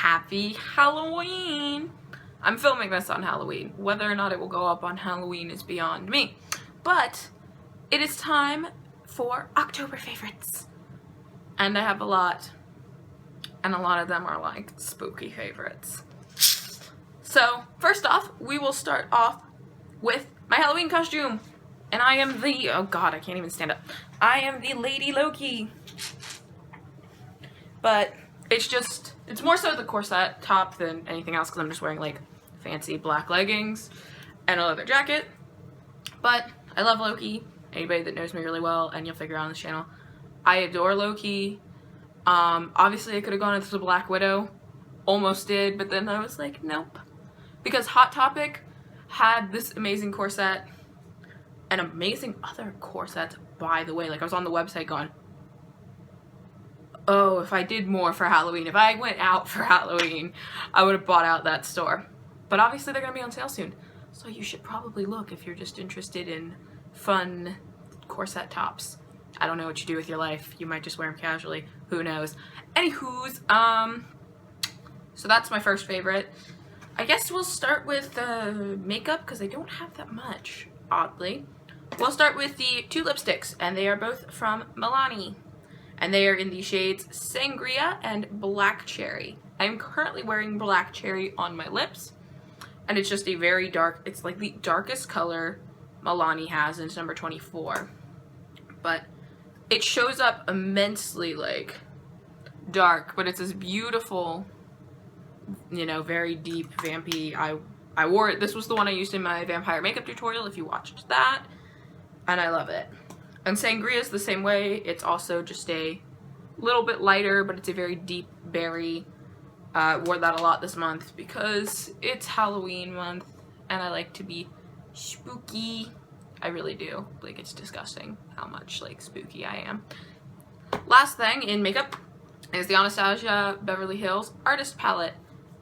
Happy Halloween! I'm filming this on Halloween. Whether or not it will go up on Halloween is beyond me. But it is time for October favorites. And I have a lot. And a lot of them are like spooky favorites. So, first off, we will start off with my Halloween costume. And I am the, oh god, I can't even stand up. I am the Lady Loki. But it's more so the corset top than anything else because I'm just wearing like fancy black leggings and a leather jacket. But I love Loki. Anybody that knows me really well, and you'll figure out on this channel, I adore Loki. Obviously I could have gone into the Black Widow. Almost did, but then I was like, nope. Because Hot Topic had this amazing corset and amazing other corsets, by the way. Like, I was on the website going, oh, if I did more for Halloween, if I went out for Halloween, I would have bought out that store. But obviously they're going to be on sale soon. So you should probably look if you're just interested in fun corset tops. I don't know what you do with your life. You might just wear them casually. Who knows? Anywho's, so that's my first favorite. I guess we'll start with makeup because I don't have that much, oddly. We'll start with the two lipsticks, and they are both from Milani. And they are in the shades Sangria and Black Cherry. I'm currently wearing Black Cherry on my lips, and it's just a very dark, it's like the darkest color Milani has, and it's number 24. But it shows up immensely, like, dark, but it's this beautiful, you know, very deep, vampy. I wore it. This was the one I used in my vampire makeup tutorial, if you watched that, and I love it. And Sangria is the same way. It's also just a little bit lighter, but it's a very deep berry. Wore that a lot this month because it's Halloween month, and I like to be spooky. I really do. Like, it's disgusting how much, like, spooky I am. Last thing in makeup is the Anastasia Beverly Hills Artist Palette.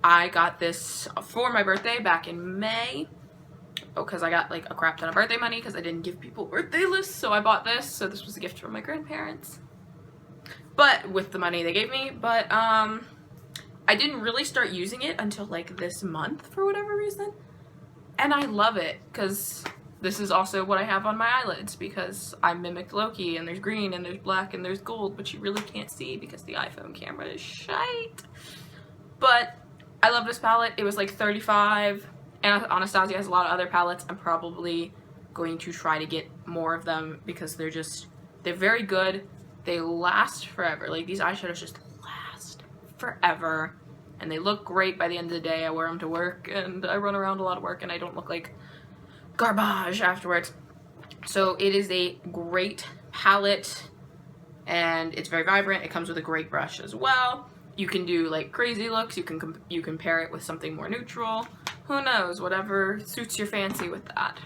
I got this for my birthday back in May. Oh, because I got like a crap ton of birthday money because I didn't give people birthday lists, so I bought this. So this was a gift from my grandparents. But with the money they gave me. But I didn't really start using it until like this month for whatever reason. And I love it because this is also what I have on my eyelids because I mimicked Loki, and there's green and there's black and there's gold, but you really can't see because the iPhone camera is shite. But I love this palette. It was like $35, and Anastasia has a lot of other palettes. I'm probably going to try to get more of them because they're very good. They last forever. Like, these eyeshadows just last forever, and they look great by the end of the day. I wear them to work, and I run around a lot of work, and I don't look like garbage afterwards. So it is a great palette, and it's very vibrant. It comes with a great brush as well. You can do like crazy looks. You can pair it with something more neutral. Who knows? Whatever suits your fancy with that.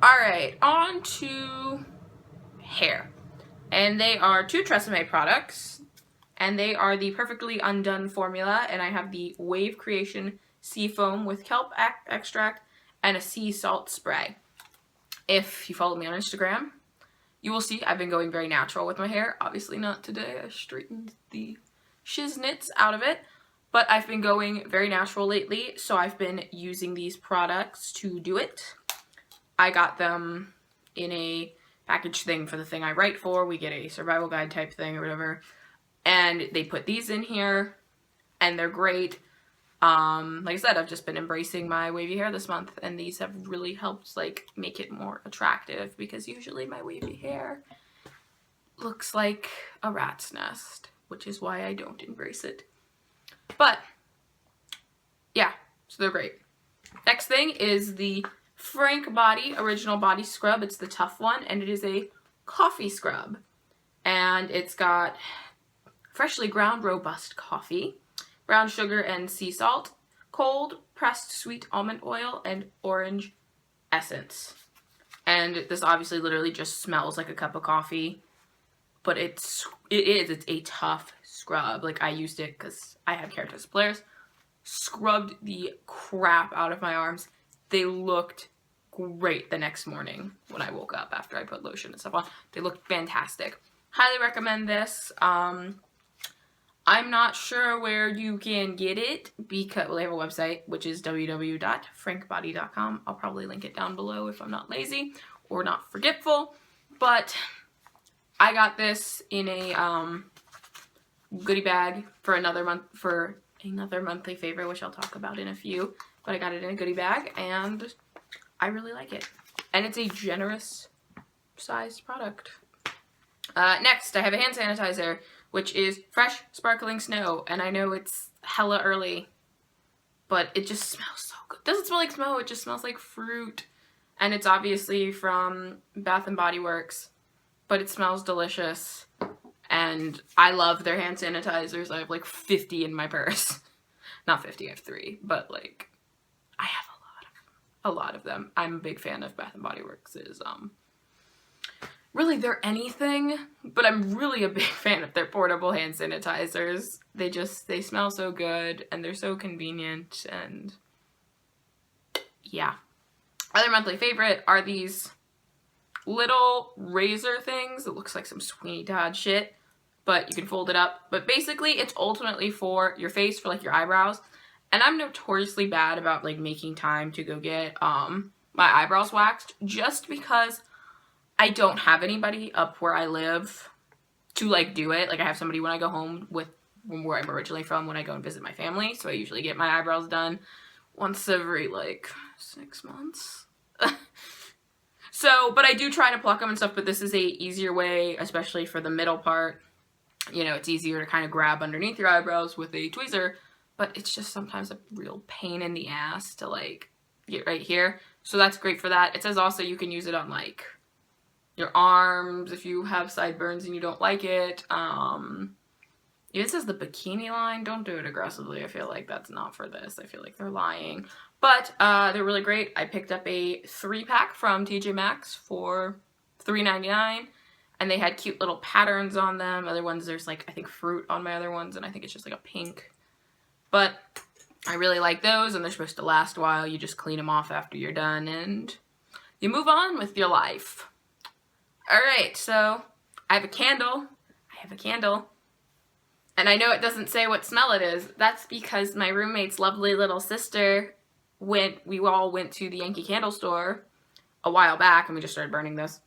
All right, on to hair, and they are two Tresemme products, and they are the Perfectly Undone formula. And I have the Wave Creation Sea Foam with kelp extract and a sea salt spray. If you follow me on Instagram, you will see I've been going very natural with my hair. Obviously not today. I straightened the shiznits out of it, but I've been going very natural lately, so I've been using these products to do it. I got them in a package thing for the thing I write for. We get a survival guide type thing or whatever, and they put these in here, and they're great. Like I said, I've just been embracing my wavy hair this month, and these have really helped like make it more attractive because usually my wavy hair looks like a rat's nest, which is why I don't embrace it. But yeah, so they're great. Next thing is the Frank Body Original Body Scrub. It's the tough one, and it is a coffee scrub. And it's got freshly ground robust coffee, brown sugar and sea salt, cold pressed sweet almond oil, and orange essence. And this obviously literally just smells like a cup of coffee, but it's a tough scrub. Like, I used it because I have keratosis flares. Scrubbed the crap out of my arms. They looked great the next morning when I woke up after I put lotion and stuff on. They looked fantastic. Highly recommend this. I'm not sure where you can get it because, well, they have a website, which is www.frankbody.com. I'll probably link it down below if I'm not lazy or not forgetful. But I got this in a goodie bag for another monthly favorite, which I'll talk about in a few. But I got it in a goodie bag, and I really like it. And it's a generous sized product. Next, I have a hand sanitizer, which is Fresh Sparkling Snow. And I know it's hella early, but it just smells so good. It doesn't smell like snow, it just smells like fruit. And it's obviously from Bath & Body Works, but it smells delicious. And I love their hand sanitizers. I have like 50 in my purse. Not 50, I have 3, but like I have a lot of them. I'm a big fan of Bath & Body Works. Really, they're anything, but I'm really a big fan of their portable hand sanitizers. They smell so good, and they're so convenient, and yeah. Other monthly favorite are these little razor things. It looks like some Sweeney Todd shit, but you can fold it up. But basically, it's ultimately for your face, for like your eyebrows. And I'm notoriously bad about like making time to go get my eyebrows waxed, just because I don't have anybody up where I live to like do it. Like I have somebody when I go home from where I'm originally from when I go and visit my family. So I usually get my eyebrows done once every like 6 months. So, but I do try to pluck them and stuff, but this is a easier way, especially for the middle part. You know, it's easier to kind of grab underneath your eyebrows with a tweezer, but it's just sometimes a real pain in the ass to like get right here. So that's great for that. It says also you can use it on like your arms if you have sideburns and you don't like it. It says the bikini line. Don't do it aggressively. I feel like that's not for this. I feel like they're lying. But they're really great. I picked up a 3-pack from TJ Maxx for $3.99. And they had cute little patterns on them. Other ones, there's like, I think fruit on my other ones. And I think it's just like a pink. But I really like those. And they're supposed to last a while. You just clean them off after you're done. And you move on with your life. Alright, so I have a candle. And I know it doesn't say what smell it is. That's because my roommate's lovely little sister we all went to the Yankee Candle store a while back, and we just started burning this.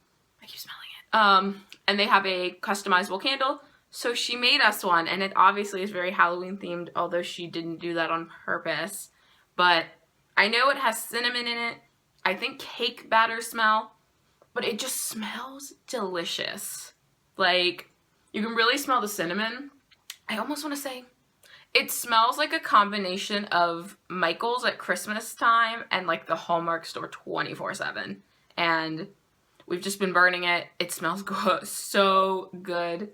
I keep smelling it. And they have a customizable candle, so she made us one, and it obviously is very Halloween themed, although she didn't do that on purpose. But I know it has cinnamon in it. I think cake batter smell, but it just smells delicious. Like, you can really smell the cinnamon. I almost want to say it smells like a combination of Michael's at Christmas time and like the Hallmark store 24/7. And we've just been burning it. It smells good, so good.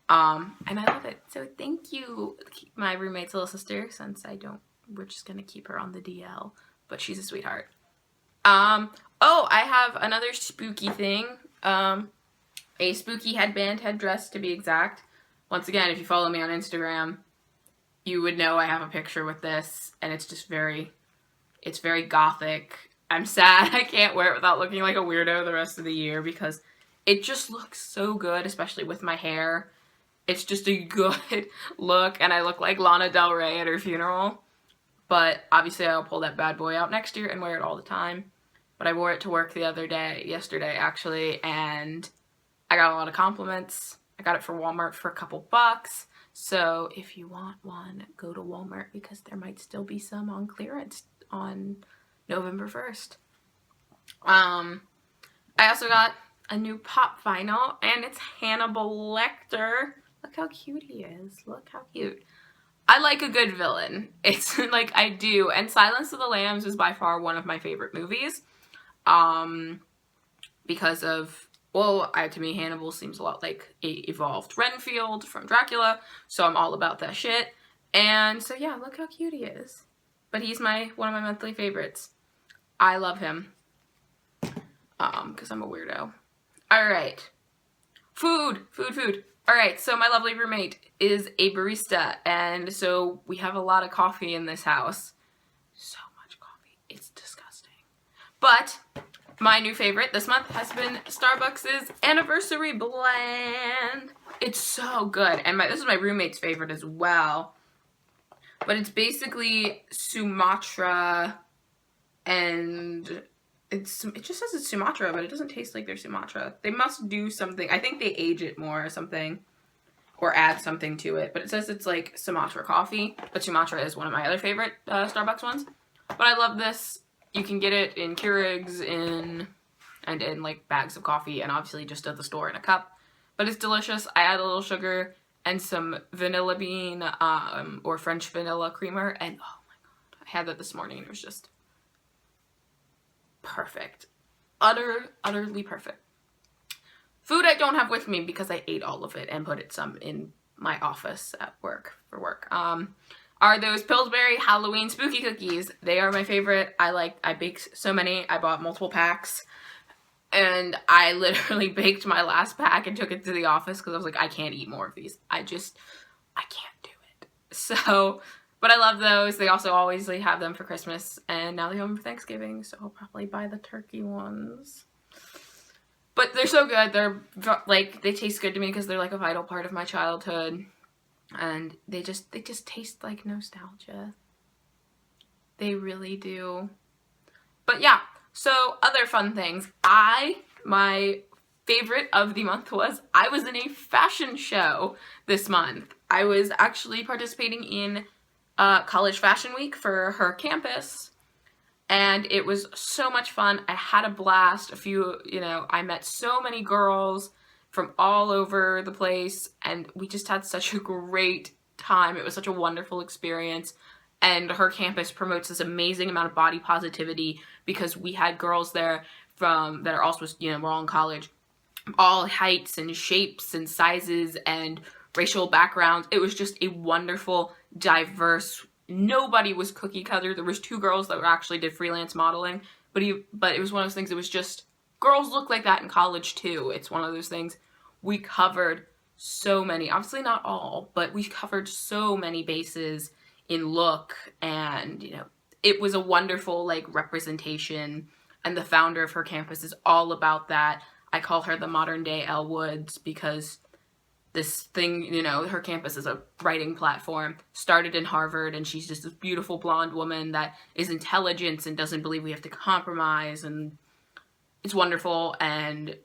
And I love it. So thank you, my roommate's little sister, since we're just gonna keep her on the DL, but she's a sweetheart. Oh, I have another spooky thing. A spooky headdress to be exact. Once again, if you follow me on Instagram, you would know I have a picture with this, and it's just it's very gothic. I'm sad I can't wear it without looking like a weirdo the rest of the year, because it just looks so good, especially with my hair. It's just a good look, and I look like Lana Del Rey at her funeral. But obviously I'll pull that bad boy out next year and wear it all the time. But I wore it to work yesterday actually, and I got a lot of compliments. I got it for Walmart for a couple bucks. So if you want one, go to Walmart, because there might still be some on clearance on November 1st. I also got a new pop vinyl, and it's Hannibal Lecter. Look how cute he is. Look how cute. I like a good villain. It's like, I do. And Silence of the Lambs is by far one of my favorite movies. Because of, well, to me, Hannibal seems a lot like a evolved Renfield from Dracula. So I'm all about that shit. And so yeah, look how cute he is. But he's one of my monthly favorites. I love him. Because I'm a weirdo. Alright. Food. Alright, so my lovely roommate is a barista, and so we have a lot of coffee in this house. So much coffee. It's disgusting. But My new favorite this month has been Starbucks' Anniversary Blend. It's so good. And this is my roommate's favorite as well. But it's basically Sumatra, and it just says it's Sumatra, but it doesn't taste like their Sumatra. They must do something. I think they age it more or something, or add something to it. But it says it's like Sumatra coffee, but Sumatra is one of my other favorite Starbucks ones. But I love this. You can get it in Keurigs, and in like bags of coffee, and obviously just at the store in a cup. But it's delicious. I add a little sugar and some vanilla bean or French vanilla creamer, and oh my god, I had that this morning and it was just perfect. Utterly perfect. Food I don't have with me because I ate all of it and put some in my office at work for work. Are those Pillsbury Halloween spooky cookies. They are my favorite. I baked so many. I bought multiple packs. And I literally baked my last pack and took it to the office because I was like, I can't eat more of these. I can't do it. So, but I love those. They also always have them for Christmas, and now they have them for Thanksgiving, so I'll probably buy the turkey ones. But they're so good. They're like, they taste good to me because they're like a vital part of my childhood, and they just taste like nostalgia. They really do. But yeah. So, other fun things. My favorite of the month was I was in a fashion show this month. I was actually participating in College Fashion Week for her campus, and it was so much fun. I had a blast. I met so many girls from all over the place, and we just had such a great time. It was such a wonderful experience. And her campus promotes this amazing amount of body positivity because we had girls there that are also, we're all in college, all heights and shapes and sizes and racial backgrounds. It was just a wonderful, diverse, nobody was cookie cutter. There was 2 girls that actually did freelance modeling, but it was one of those things, it was just, girls look like that in college too. It's one of those things. We covered so many, obviously not all, but we covered so many bases in look, and it was a wonderful representation, and the founder of her campus is all about that. I call her the modern day Elle Woods because this thing, her campus is a writing platform, started in Harvard, and she's just this beautiful blonde woman that is intelligent and doesn't believe we have to compromise, and it's wonderful. And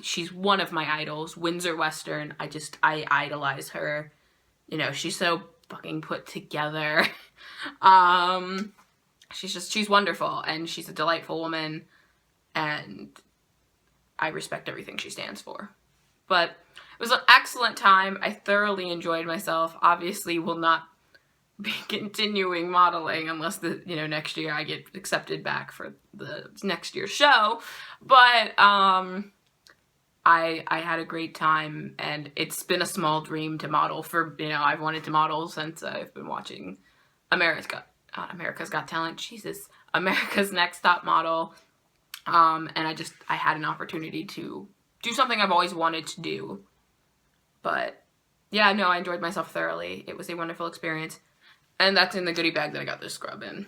she's one of my idols. Windsor Western, I idolize her. She's so fucking put together. She's wonderful, and she's a delightful woman, and I respect everything she stands for. But it was an excellent time. I thoroughly enjoyed myself. Obviously will not be continuing modeling unless next year I get accepted back for the next year's show. But I had a great time, and it's been a small dream to model for, I've wanted to model since I've been watching America's Got Talent, Jesus, America's Next Top Model, and I had an opportunity to do something I've always wanted to do. But yeah, no, I enjoyed myself thoroughly. It was a wonderful experience, and that's in the goodie bag that I got this scrub in.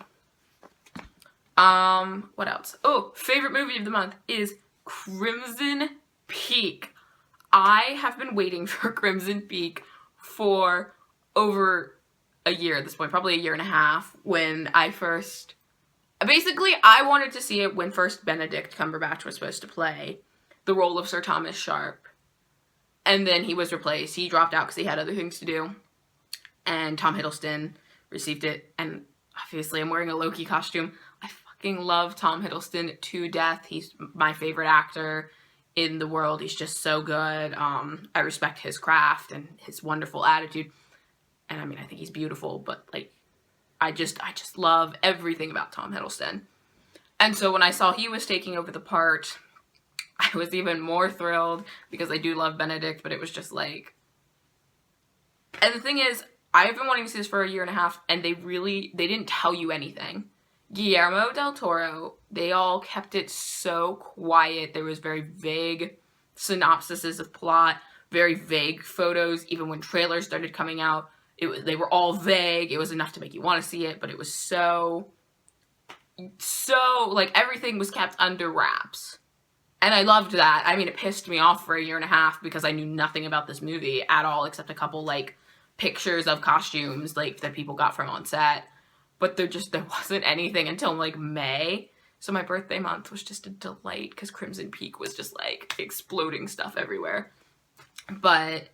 What else? Oh, favorite movie of the month is Crimson Peak. I have been waiting for Crimson Peak for over a year at this point, probably a year and a half, when I wanted to see it when first Benedict Cumberbatch was supposed to play the role of Sir Thomas Sharpe, and then he was replaced. He dropped out because he had other things to do, and Tom Hiddleston received it, and obviously I'm wearing a Loki costume. I fucking love Tom Hiddleston to death. He's my favorite actor in the world. He's just so good. I respect his craft and his wonderful attitude. And I think he's beautiful, but I just love everything about Tom Hiddleston. And so when I saw he was taking over the part, I was even more thrilled because I do love Benedict, but it was just and the thing is, I've been wanting to see this for a year and a half, and they didn't tell you anything. Guillermo del Toro, they all kept it so quiet. There was very vague synopsises of plot, very vague photos. Even when trailers started coming out, they were all vague. It was enough to make you want to see it, but it was so so, like, everything was kept under wraps. And I loved that. I mean, it pissed me off for a year and a half because I knew nothing about this movie at all except a couple, like, pictures of costumes, like, that people got from on set. But there wasn't anything until, like, May. So my birthday month was just a delight because Crimson Peak was just, like, exploding stuff everywhere. But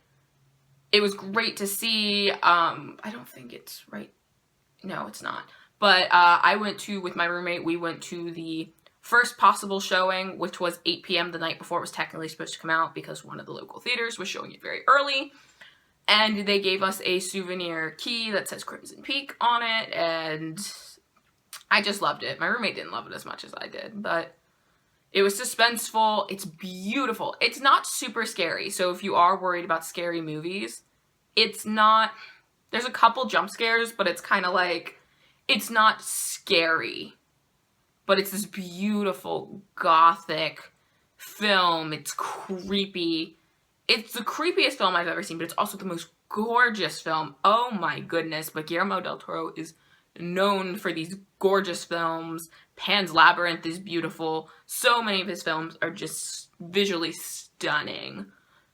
it was great to see. I don't think it's right. No, it's not. But I went to, with my roommate, we went to the first possible showing, which was 8 p.m. the night before it was technically supposed to come out because one of the local theaters was showing it very early. And they gave us a souvenir key that says Crimson Peak on it, and I just loved it. My roommate didn't love it as much as I did, but it was suspenseful. It's beautiful. It's not super scary, so if you are worried about scary movies, it's not... There's a couple jump scares, but it's kind of like... It's not scary, but it's this beautiful gothic film. It's creepy. It's the creepiest film I've ever seen, but it's also the most gorgeous film. Oh my goodness. But Guillermo del Toro is known for these gorgeous films. Pan's Labyrinth is beautiful. So many of his films are just visually stunning.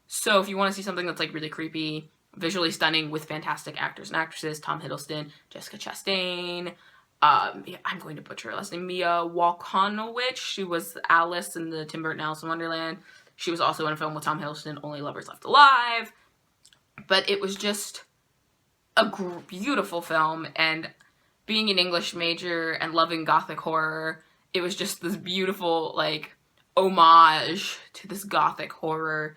So if you want to see something that's like really creepy, visually stunning with fantastic actors and actresses, Tom Hiddleston, Jessica Chastain, I'm going to butcher her last name, Mia Walkonowicz. She was Alice in the Tim Burton Alice in Wonderland. She was also in a film with Tom Hiddleston, Only Lovers Left Alive. But it was just a beautiful film, and being an English major and loving gothic horror, it was just this beautiful, like, homage to this gothic horror,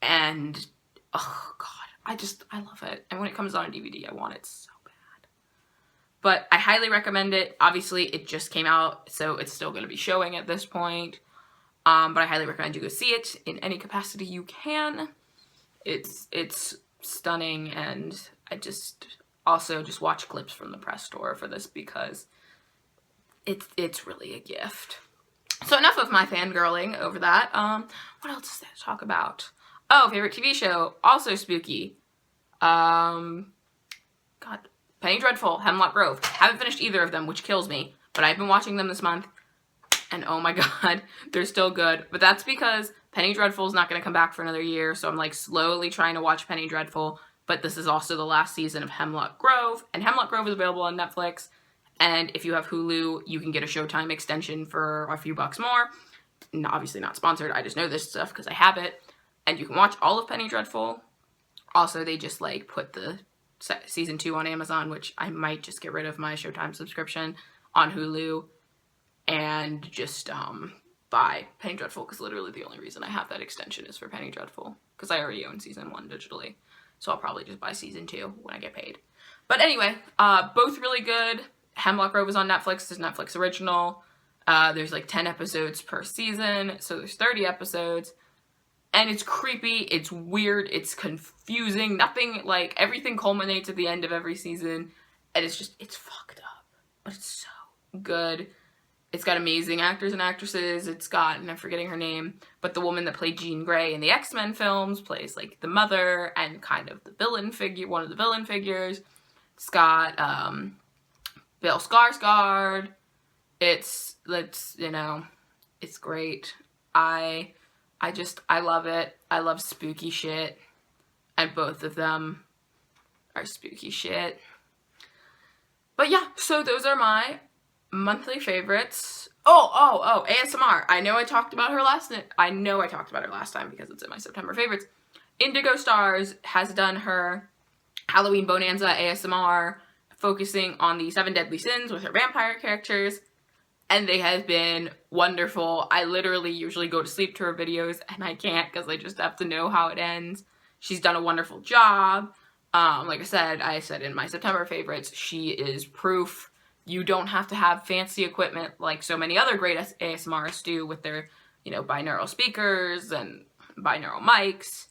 and, oh god, I love it. And when it comes on DVD, I want it so bad. But I highly recommend it. Obviously, it just came out, so it's still going to be showing at this point. But I highly recommend you go see it in any capacity you can. It's stunning, and I just also just watch clips from the press tour for this because it's really a gift. So enough of my fangirling over that. What else is there to talk about? Oh, favorite TV show, also spooky. God, Penny Dreadful, Hemlock Grove. Haven't finished either of them, which kills me, but I've been watching them this month, and oh my god, they're still good. But that's because Penny Dreadful is not going to come back for another year, so I'm like slowly trying to watch Penny Dreadful, but this is also the last season of Hemlock Grove, and Hemlock Grove is available on Netflix, and if you have Hulu, you can get a Showtime extension for a few bucks more. Obviously not sponsored, I just know this stuff because I have it. And you can watch all of Penny Dreadful. Also, they just, like, put the season 2 on Amazon, which I might just get rid of my Showtime subscription on Hulu and just buy Penny Dreadful, because literally the only reason I have that extension is for Penny Dreadful, because I already own season 1 digitally. So I'll probably just buy season 2 when I get paid. But anyway, both really good. Hemlock Grove is on Netflix. It's a Netflix original. There's, like, 10 episodes per season, so there's 30 episodes. And it's creepy, it's weird, it's confusing, nothing, like, everything culminates at the end of every season, and it's fucked up, but it's so good. It's got amazing actors and actresses. It's got, and I'm forgetting her name, but the woman that played Jean Grey in the X-Men films plays, like, the mother and kind of the villain figure, one of the villain figures. It's got, Bill Skarsgård. It's, you know, it's great. I love it. I love spooky shit. And both of them are spooky shit. But yeah, so those are my monthly favorites. Oh, ASMR. I know I talked about her last time because it's in my September favorites. Indigo Stars has done her Halloween Bonanza ASMR, focusing on the 7 Deadly Sins with her vampire characters. And they have been wonderful. I literally usually go to sleep to her videos, and I can't because I just have to know how it ends. She's done a wonderful job. Like I said in my September favorites, she is proof. You don't have to have fancy equipment like so many other great ASMRs do with their, you know, binaural speakers and binaural mics.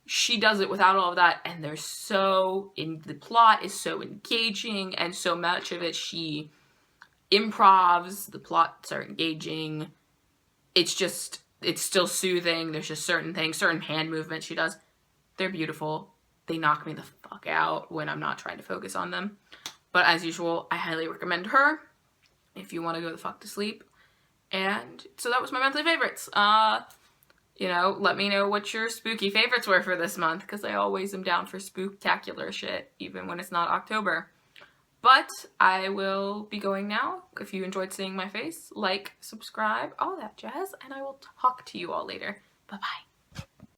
She does it without all of that, and the plot is so engaging, and so much of it she improvs, the plots are engaging, it's still soothing, there's just certain hand movements she does, they're beautiful, they knock me the fuck out when I'm not trying to focus on them. But as usual, I highly recommend her. if you want to go the fuck to sleep. And so that was my monthly favorites. You know, let me know what your spooky favorites were for this month, because I always am down for spooktacular shit, even when it's not October. But I will be going now. If you enjoyed seeing my face, like, subscribe, all that jazz, and I will talk to you all later. Bye-bye.